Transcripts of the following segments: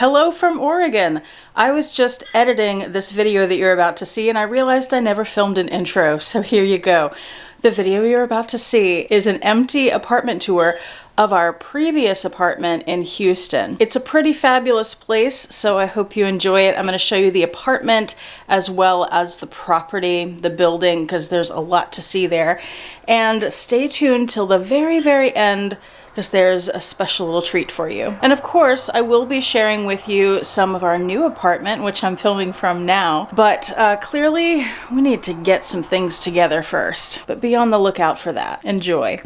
Hello from Oregon. I was just editing this video that you're about to see and I realized I never filmed an intro, so here you go. The video you're about to see is an empty apartment tour of our previous apartment in Houston. It's a pretty fabulous place, so I hope you enjoy it. I'm going to show you the apartment as well as the property, the building, because there's a lot to see there. And stay tuned till the very, very end, because there's a special little treat for you. And of course, I will be sharing with you some of our new apartment, which I'm filming from now, but clearly we need to get some things together first. But be on the lookout for that. Enjoy.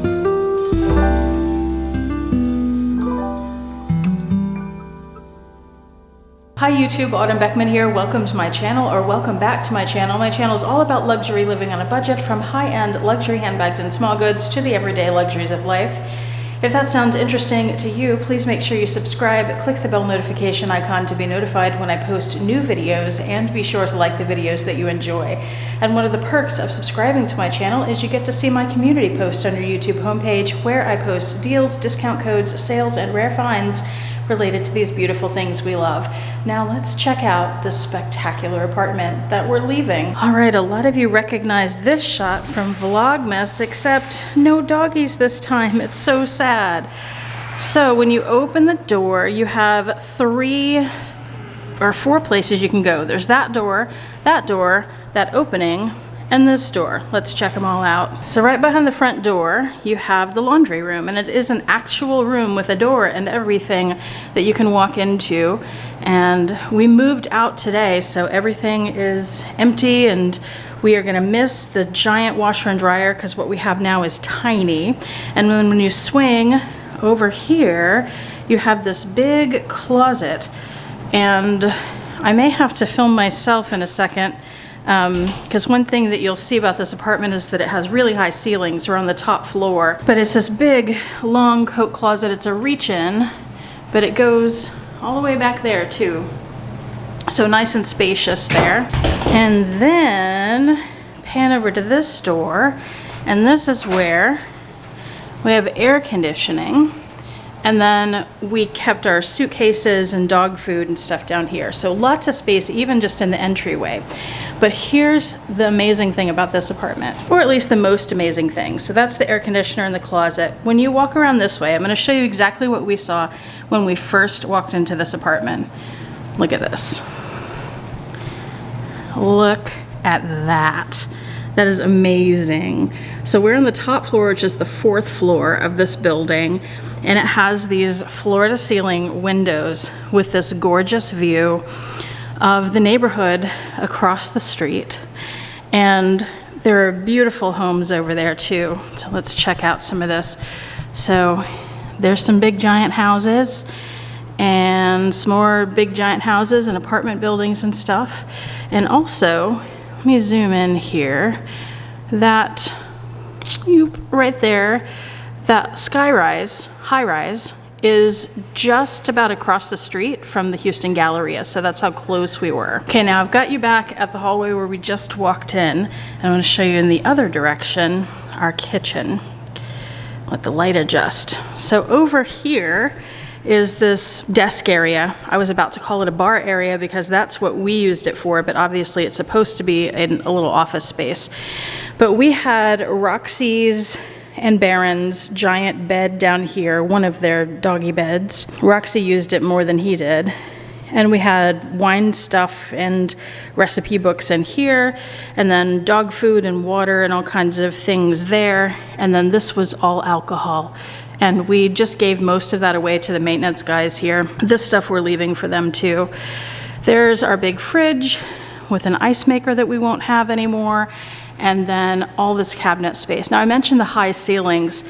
Hi YouTube, Autumn Beckman here. Welcome to my channel, or welcome back to my channel. My channel is all about luxury living on a budget, from high-end luxury handbags and small goods to the everyday luxuries of life. If that sounds interesting to you, please make sure you subscribe, click the bell notification icon to be notified when I post new videos, and be sure to like the videos that you enjoy. And one of the perks of subscribing to my channel is you get to see my community post on your YouTube homepage, where I post deals, discount codes, sales, and rare finds related to these beautiful things we love. Now let's check out this spectacular apartment that we're leaving. All right, a lot of you recognize this shot from Vlogmas, except no doggies this time. It's so sad. So when you open the door, you have 3 or 4 places you can go. There's that door, that opening, and this door. Let's check them all out. So right behind the front door, you have the laundry room, and it is an actual room with a door and everything that you can walk into. And we moved out today, so everything is empty, and we are gonna miss the giant washer and dryer because what we have now is tiny. And then when you swing over here, you have this big closet, and I may have to film myself in a second, because one thing that you'll see about this apartment is that it has really high ceilings. We're on the top floor, but it's this big long coat closet. It's a reach-in, but it goes all the way back there too, so nice and spacious there. And then pan over to this door, and this is where we have air conditioning. And then we kept our suitcases and dog food and stuff down here. So lots of space, even just in the entryway. But here's the amazing thing about this apartment, or at least the most amazing thing. So that's the air conditioner in the closet. When you walk around this way, I'm gonna show you exactly what we saw when we first walked into this apartment. Look at this. Look at that. That is amazing. So we're on the top floor, which is the 4th floor of this building, and it has these floor-to-ceiling windows with this gorgeous view of the neighborhood across the street. And there are beautiful homes over there too. So let's check out some of this. So there's some big giant houses and some more big giant houses and apartment buildings and stuff. And also, let me zoom in here, that right there, that high-rise is just about across the street from the Houston Galleria, so that's how close we were. Okay, now I've got you back at the hallway where we just walked in, and I'm going to show you in the other direction, our kitchen. Let the light adjust. So over here is this desk area. I was about to call it a bar area because that's what we used it for, but obviously it's supposed to be in a little office space. But we had Roxy's and Baron's giant bed down here, one of their doggy beds. Roxy used it more than he did. And we had wine stuff and recipe books in here, and then dog food and water and all kinds of things there. And then this was all alcohol. And we just gave most of that away to the maintenance guys here. This stuff we're leaving for them too. There's our big fridge with an ice maker that we won't have anymore. And then all this cabinet space. Now I mentioned the high ceilings.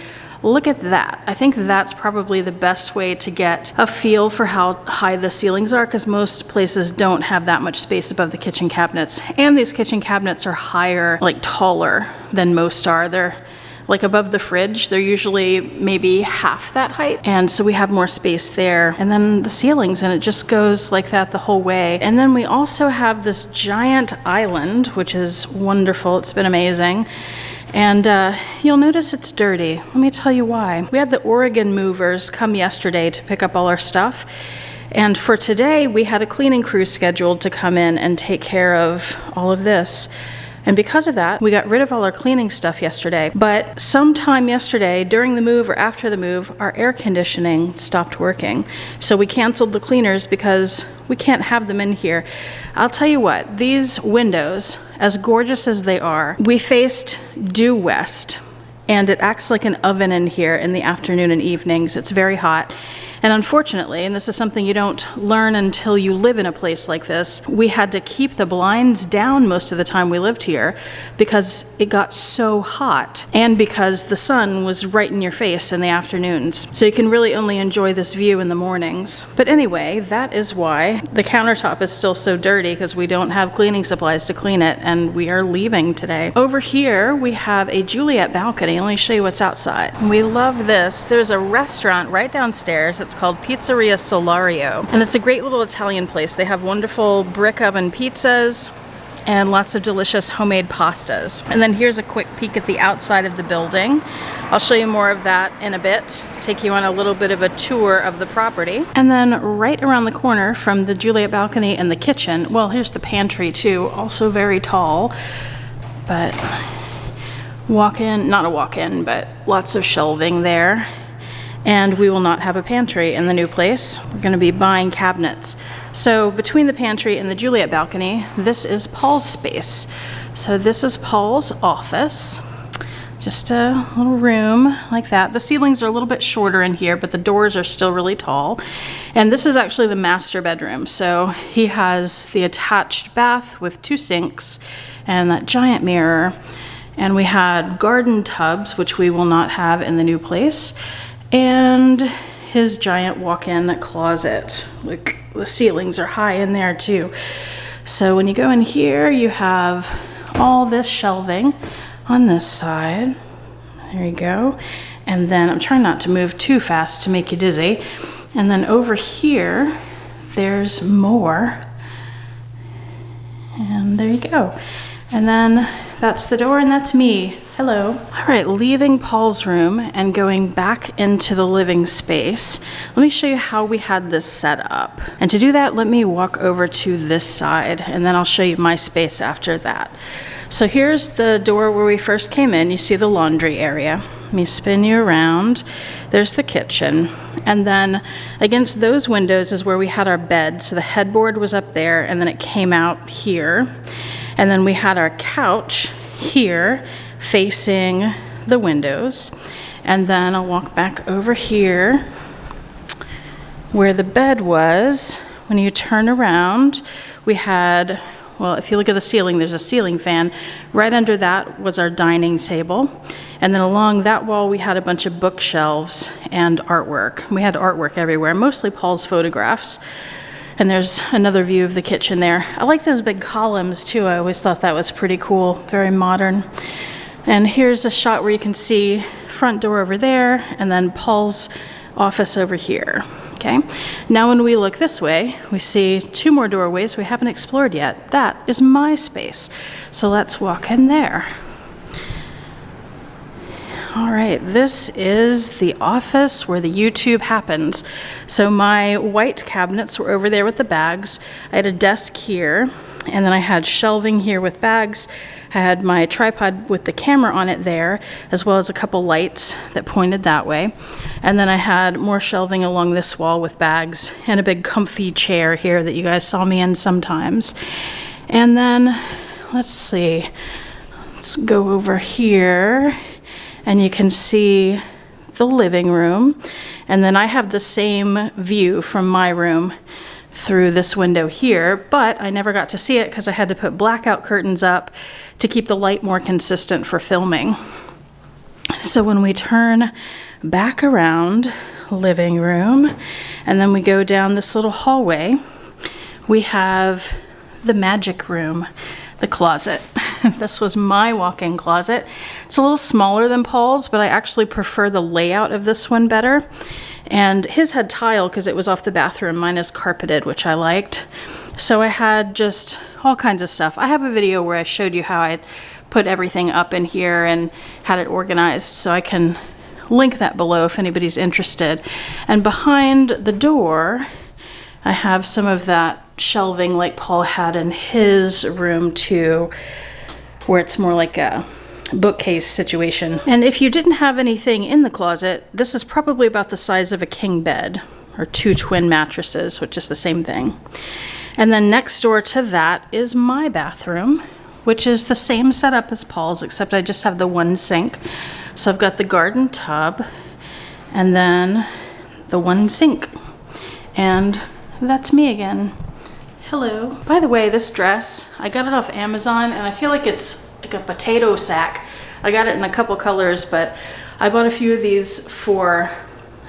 Look at that. I think that's probably the best way to get a feel for how high the ceilings are, because most places don't have that much space above the kitchen cabinets. And these kitchen cabinets are higher, like taller than most are. They're like above the fridge. They're usually maybe half that height. And so we have more space there. And then the ceilings, and it just goes like that the whole way. And then we also have this giant island, which is wonderful. It's been amazing. And you'll notice it's dirty. Let me tell you why. We had the Oregon movers come yesterday to pick up all our stuff. And for today, we had a cleaning crew scheduled to come in and take care of all of this. And because of that, we got rid of all our cleaning stuff yesterday. But sometime yesterday, during the move or after the move, our air conditioning stopped working. So we canceled the cleaners because we can't have them in here. I'll tell you what, these windows, as gorgeous as they are, we faced due west, and it acts like an oven in here in the afternoon and evenings. It's very hot. And unfortunately, and this is something you don't learn until you live in a place like this, we had to keep the blinds down most of the time we lived here because it got so hot and because the sun was right in your face in the afternoons. So you can really only enjoy this view in the mornings. But anyway, that is why the countertop is still so dirty, because we don't have cleaning supplies to clean it, and we are leaving today. Over here, we have a Juliet balcony. Let me show you what's outside. We love this. There's a restaurant right downstairs. It's called Pizzeria Solario, and it's a great little Italian place. They have wonderful brick oven pizzas and lots of delicious homemade pastas. And then here's a quick peek at the outside of the building. I'll show you more of that in a bit, take you on a little bit of a tour of the property. And then right around the corner from the Juliet balcony and the kitchen, well, here's the pantry too, also very tall, but walk-in, not a walk-in, but lots of shelving there. And we will not have a pantry in the new place. We're going to be buying cabinets. So between the pantry and the Juliet balcony, this is Paul's space. So this is Paul's office. Just a little room like that. The ceilings are a little bit shorter in here, but the doors are still really tall. And this is actually the master bedroom. So he has the attached bath with 2 sinks and that giant mirror. And we had garden tubs, which we will not have in the new place. And his giant walk-in closet. Like, the ceilings are high in there too. So when you go in here, you have all this shelving on this side. There you go. And then I'm trying not to move too fast to make you dizzy. And then over here, there's more. And there you go. And then that's the door, and that's me. Hello. All right, leaving Paul's room and going back into the living space, let me show you how we had this set up. And to do that, let me walk over to this side, and then I'll show you my space after that. So here's the door where we first came in. You see the laundry area. Let me spin you around. There's the kitchen. And then against those windows is where we had our bed. So the headboard was up there, and then it came out here. And then we had our couch here facing the windows. And then I'll walk back over here where the bed was. When you turn around, we had, well, if you look at the ceiling, there's a ceiling fan. Right under that was our dining table. And then along that wall, we had a bunch of bookshelves and artwork. We had artwork everywhere, mostly Paul's photographs. And there's another view of the kitchen there. I like those big columns too. I always thought that was pretty cool, very modern. And here's a shot where you can see front door over there and then Paul's office over here. Okay. Now when we look this way, we see 2 more doorways we haven't explored yet. That is my space. So let's walk in there. All right, this is the office where the YouTube happens. So my white cabinets were over there with the bags. I had a desk here, and then I had shelving here with bags. I had my tripod with the camera on it there, as well as a couple lights that pointed that way. And then I had more shelving along this wall with bags and a big comfy chair here that you guys saw me in sometimes. And then, let's see, let's go over here. And you can see the living room. And then I have the same view from my room through this window here, but I never got to see it because I had to put blackout curtains up to keep the light more consistent for filming. So when we turn back around, living room, and then we go down this little hallway, we have the magic room, the closet. This was my walk-in closet. It's a little smaller than Paul's, but I actually prefer the layout of this one better. And his had tile because it was off the bathroom. Mine is carpeted, which I liked. So I had just all kinds of stuff. I have a video where I showed you how I put everything up in here and had it organized, so I can link that below if anybody's interested. And behind the door, I have some of that shelving like Paul had in his room too, where it's more like a bookcase situation. And if you didn't have anything in the closet, this is probably about the size of a king bed, or 2 twin mattresses, which is the same thing. And then next door to that is my bathroom, which is the same setup as Paul's, except I just have the one sink. So I've got the garden tub and then the one sink. And that's me again. Hello. By the way, this dress, I got it off Amazon and I feel like it's like a potato sack. I got it in a couple colors, but I bought a few of these for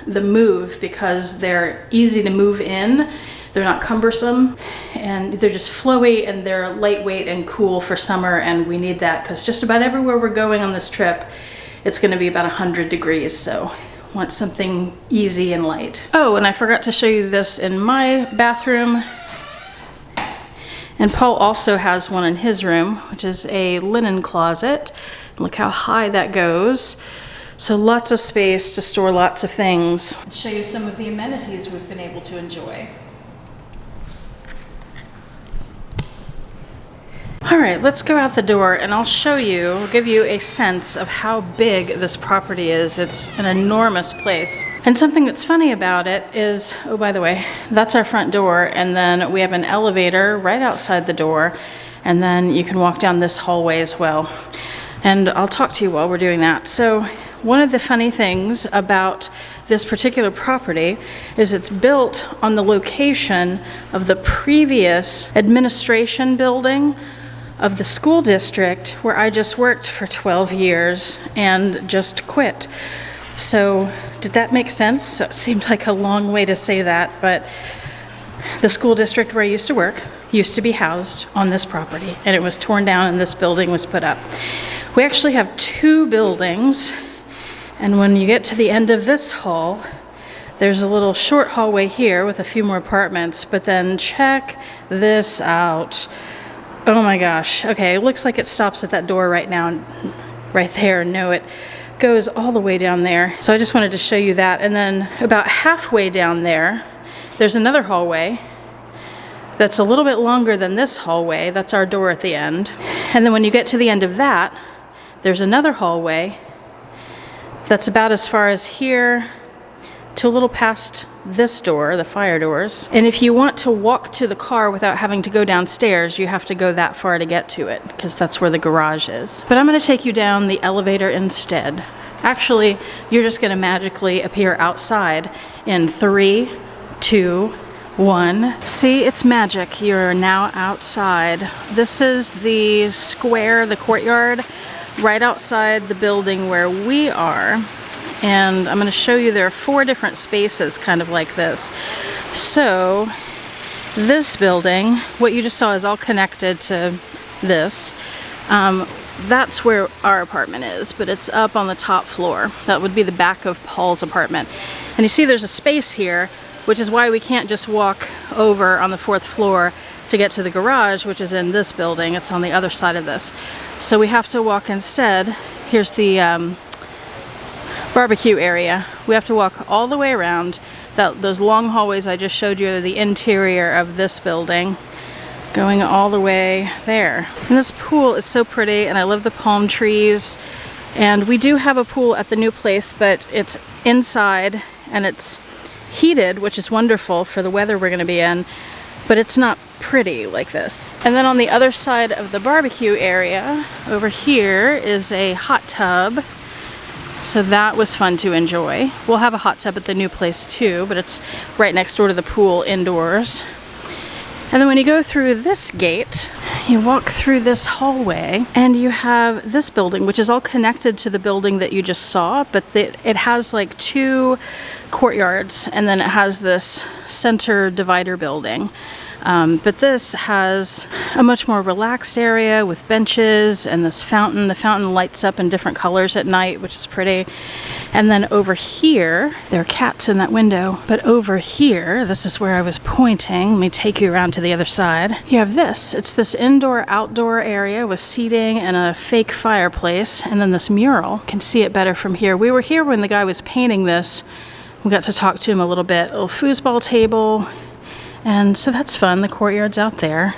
the move because they're easy to move in. They're not cumbersome and they're just flowy and they're lightweight and cool for summer, and we need that because just about everywhere we're going on this trip, it's going to be about 100 degrees, so want something easy and light. Oh, and I forgot to show you this in my bathroom. And Paul also has one in his room, which is a linen closet. Look how high that goes. So lots of space to store lots of things. I'll show you some of the amenities we've been able to enjoy. All right, let's go out the door and I'll show you, give you a sense of how big this property is. It's an enormous place. And something that's funny about it is, oh, by the way, that's our front door. And then we have an elevator right outside the door. And then you can walk down this hallway as well. And I'll talk to you while we're doing that. So one of the funny things about this particular property is it's built on the location of the previous administration building of the school district where I just worked for 12 years and just quit. So did that make sense? That seemed like a long way to say that, but the school district where I used to work used to be housed on this property, and it was torn down and this building was put up. We actually have 2 buildings, and when you get to the end of this hall, there's a little short hallway here with a few more apartments, but then check this out. Oh my gosh. Okay, it looks like it stops at that door right now, right there. No, it goes all the way down there. So I just wanted to show you that. And then about halfway down there, there's another hallway that's a little bit longer than this hallway. That's our door at the end. And then when you get to the end of that, there's another hallway that's about as far as here to a little past this door, the fire doors. And if you want to walk to the car without having to go downstairs, you have to go that far to get to it, because that's where the garage is. But I'm going to take you down the elevator instead. Actually, you're just going to magically appear outside in 3, 2, 1. See, it's magic. You're now outside. This is the square, the courtyard, right outside the building where we are. And I'm going to show you there are 4 different spaces kind of like this. So this building, what you just saw is all connected to this. That's where our apartment is, but it's up on the top floor. That would be the back of Paul's apartment. And you see there's a space here, which is why we can't just walk over on the 4th floor to get to the garage, which is in this building. It's on the other side of this. So we have to walk instead. Here's the barbecue area. We have to walk all the way around. Those long hallways I just showed you are the interior of this building, going all the way there. And this pool is so pretty, and I love the palm trees. And we do have a pool at the new place, but it's inside and it's heated, which is wonderful for the weather we're going to be in, but it's not pretty like this. And then on the other side of the barbecue area, over here is a hot tub. So that was fun to enjoy. We'll have a hot tub at the new place too, but it's right next door to the pool indoors. And then when you go through this gate, you walk through this hallway and you have this building, which is all connected to the building that you just saw, but it has like 2 courtyards, and then it has this center divider building. But this has a much more relaxed area with benches and this fountain. The fountain lights up in different colors at night, which is pretty. And then over here, there are cats in that window. But over here, this is where I was pointing. Let me take you around to the other side. You have this. It's this indoor-outdoor area with seating and a fake fireplace. And then this mural. You can see it better from here. We were here when the guy was painting this. We got to talk to him a little bit. A little foosball table. And so that's fun. The courtyard's out there.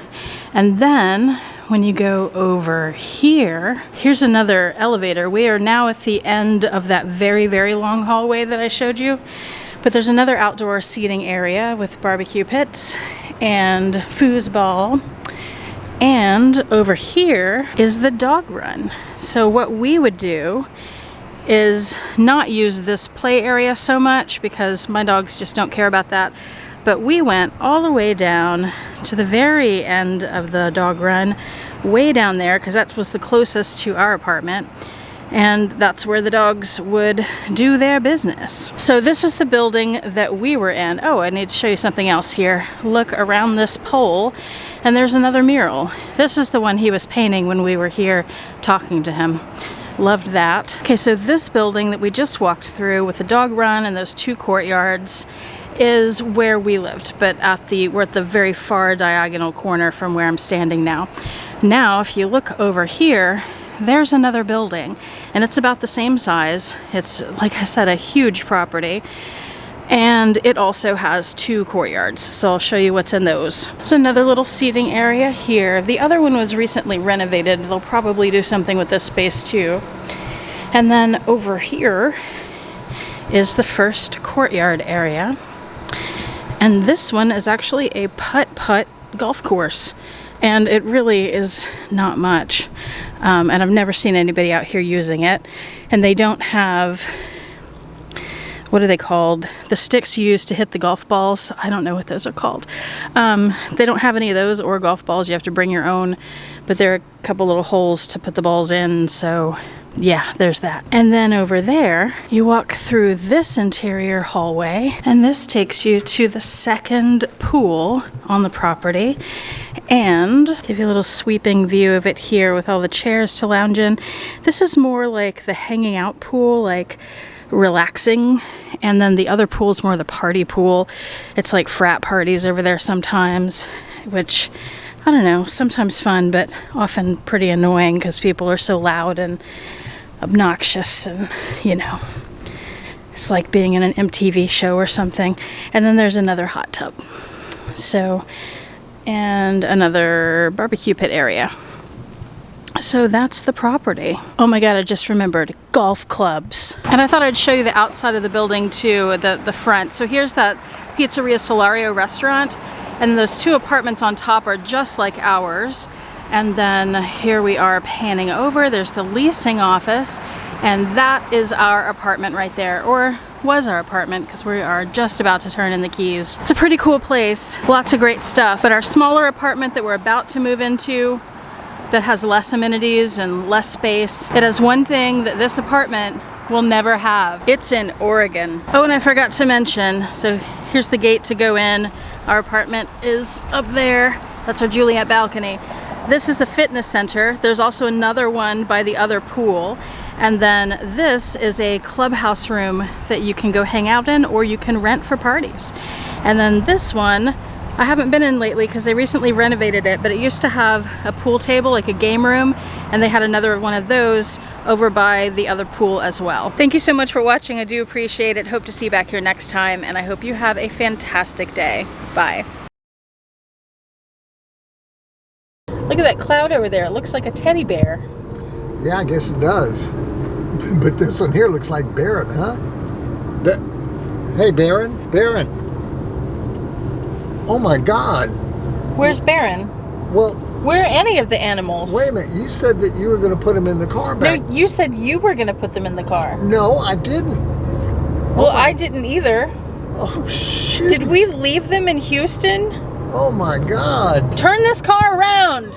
And then when you go over here, here's another elevator. We are now at the end of that very, very long hallway that I showed you. But there's another outdoor seating area with barbecue pits and foosball. And over here is the dog run. So what we would do is not use this play area so much because my dogs just don't care about that. But we went all the way down to the very end of the dog run, way down there, because that was the closest to our apartment. And that's where the dogs would do their business. So this is the building that we were in. Oh, I need to show you something else here. Look around this pole, and there's another mural. This is the one he was painting when we were here talking to him. Loved that. Okay, so this building that we just walked through with the dog run and those two courtyards is where we lived, but we're at the very far diagonal corner from where I'm standing now. Now, if you look over here, there's another building, and it's about the same size. It's, like I said, a huge property, and it also has two courtyards, so I'll show you what's in those. There's another little seating area here. The other one was recently renovated. They'll probably do something with this space too. And then over here is the first courtyard area, and this one is actually a putt-putt golf course. And it really is not much. And I've never seen anybody out here using it. And they don't have, what are they called? The sticks used to hit the golf balls. I don't know what those are called. They don't have any of those or golf balls. You have to bring your own. But there are a couple little holes to put the balls in. So yeah, there's that. And then over there, you walk through this interior hallway, and this takes you to the second pool on the property. And give you a little sweeping view of it here with all the chairs to lounge in. This is more like the hanging out pool, like relaxing. And then the other pool is more the party pool. It's like frat parties over there sometimes, which, I don't know, sometimes fun, but often pretty annoying because people are so loud and obnoxious, and you know, it's like being in an MTV show or something. And then there's another hot tub. So, and another barbecue pit area. So that's the property. Oh my God, I just remembered, golf clubs. And I thought I'd show you the outside of the building too, the front. So here's that Pizzeria Solario restaurant, and those two apartments on top are just like ours. And then here we are panning over, there's the leasing office, and that is our apartment right there, or was our apartment, because we are just about to turn in the keys. It's a pretty cool place, lots of great stuff. But our smaller apartment that we're about to move into, that has less amenities and less space, it has one thing that this apartment will never have. It's in Oregon. Oh, and I forgot to mention, so here's the gate to go in. Our apartment is up there. That's our Juliet balcony. This is the fitness center. There's also another one by the other pool. And then this is a clubhouse room that you can go hang out in, or you can rent for parties. And then this one, I haven't been in lately because they recently renovated it, but it used to have a pool table, like a game room, and they had another one of those over by the other pool as well. Thank you so much for watching. I do appreciate it. Hope to see you back here next time, and I hope you have a fantastic day. Bye. Look at that cloud over there. It looks like a teddy bear. Yeah, I guess it does. But this one here looks like Baron, huh? Hey, Baron. Baron. Oh my God. Where's Baron? Well, where are any of the animals? Wait a minute. You said that you were going to put them in the car back. No, you said you were going to put them in the car. No, I didn't. Well, I didn't either. Oh, shit. Did we leave them in Houston? Oh my God. Turn this car around.